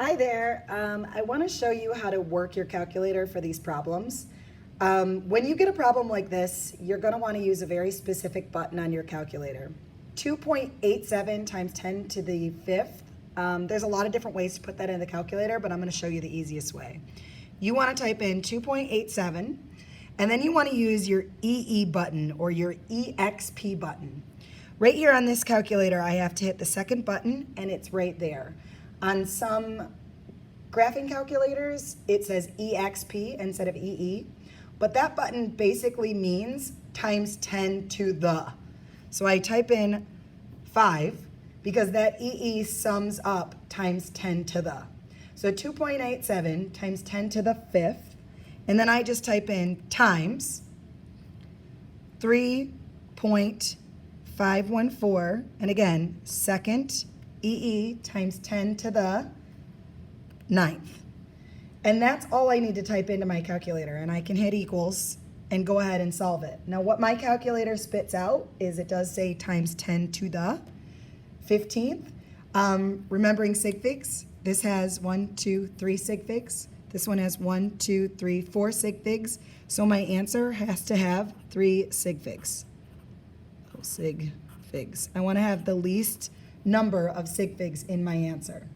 Hi there. I want to show you how to work your calculator for these problems. When you get a problem like this, you're going to want to use a very specific button on your calculator. 2.87 times 10 to the fifth. There's a lot of different ways to put that in the calculator, but I'm going to show you the easiest way. You want to type in 2.87, and then you want to use your EE button or your EXP button. Right here on this calculator, I have to hit the second button, and it's right there. On some graphing calculators, it says EXP instead of EE, but that button basically means times 10 to the. So I type in 5 because that EE sums up times 10 to the. So 2.87 times 10 to the fifth, and then I just type in times 3.514, and again, second EE times 10 to the ninth. And that's all I need to type into my calculator, and I can hit equals and go ahead and solve it. Now what my calculator spits out is it does say times 10 to the 15th. Remembering sig figs, this has 1, 2, 3 sig figs. This one has 1, 2, 3, 4 sig figs. So my answer has to have 3 sig figs. Oh, sig figs. I want to have the least number of sig figs in my answer.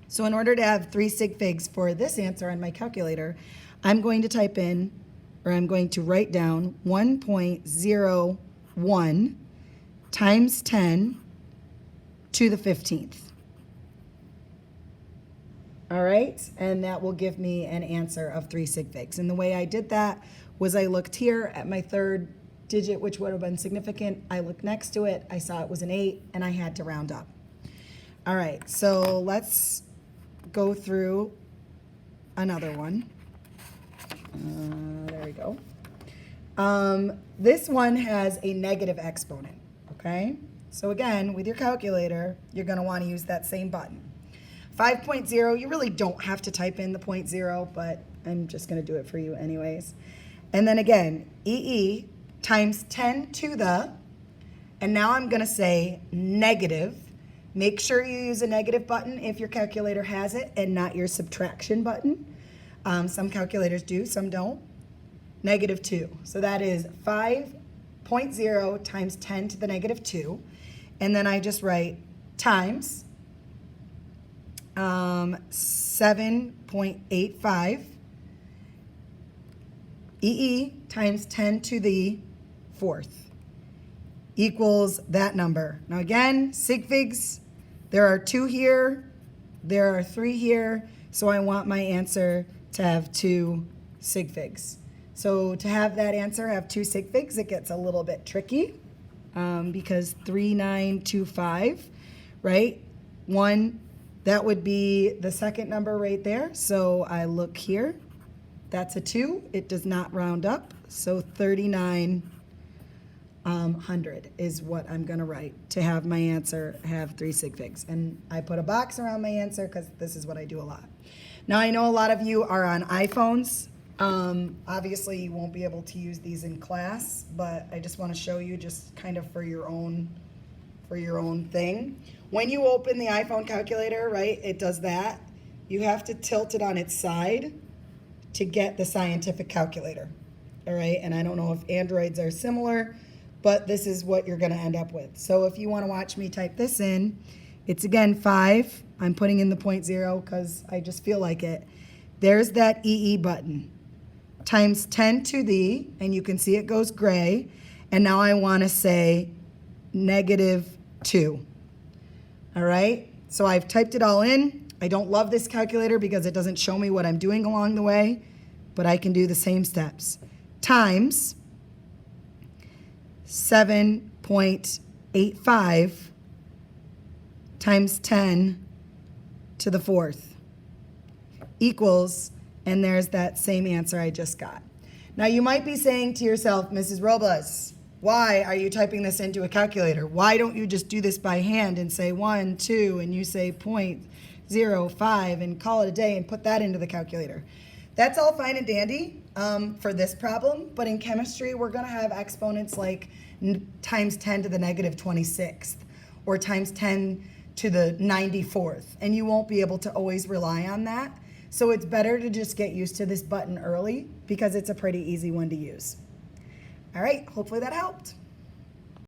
So in order to have 3 sig figs for this answer on my calculator, I'm going to type in, or I'm going to write down 1.01 times 10 to the 15th. All right, and that will give me an answer of 3 sig figs. And the way I did that was I looked here at my third digit, which would have been significant. I looked next to it, I saw it was an 8, and I had to round up. All right, so let's go through another one. There we go. This one has a negative exponent, okay? So again, with your calculator, you're gonna wanna use that same button. 5.0, you really don't have to type in the 0.0, but I'm just gonna do it for you anyways. And then again, EE times 10 to the, and now I'm gonna say negative. Make sure you use a negative button if your calculator has it and not your subtraction button. Some calculators do, some don't. Negative 2. So that is 5.0 times 10 to the negative 2. And then I just write times 7.85 EE times 10 to the fourth equals that number. Now again, sig figs, there are 2 here, there are 3 here, so I want my answer to have 2 sig figs. So to have that answer have 2 sig figs, it gets a little bit tricky because 3925, right? 1, that would be the second number right there. So I look here, that's a 2, it does not round up, so 3900 is what I'm gonna write to have my answer have 3 sig figs. And I put a box around my answer because this is what I do a lot. Now I know a lot of you are on iPhones. Obviously you won't be able to use these in class, but I just wanna show you just kind of for your own thing. When you open the iPhone calculator, right, it does that. You have to tilt it on its side to get the scientific calculator, all right? And I don't know if Androids are similar, but this is what you're gonna end up with. So if you wanna watch me type this in, it's again 5. I'm putting in the 0.0 because I just feel like it. There's that EE button. Times 10 to the, and you can see it goes gray, and now I wanna say negative 2. All right, so I've typed it all in. I don't love this calculator because it doesn't show me what I'm doing along the way, but I can do the same steps. Times 7.85 times 10 to the fourth equals, and there's that same answer I just got. Now you might be saying to yourself, Mrs. Robles, why are you typing this into a calculator? Why don't you just do this by hand and say 1, 2, and you say 0.05 and call it a day and put that into the calculator? That's all fine and dandy for this problem, but in chemistry, we're gonna have exponents like times 10 to the negative 26th, or times 10 to the 94th, and you won't be able to always rely on that. So it's better to just get used to this button early because it's a pretty easy one to use. All right, hopefully that helped.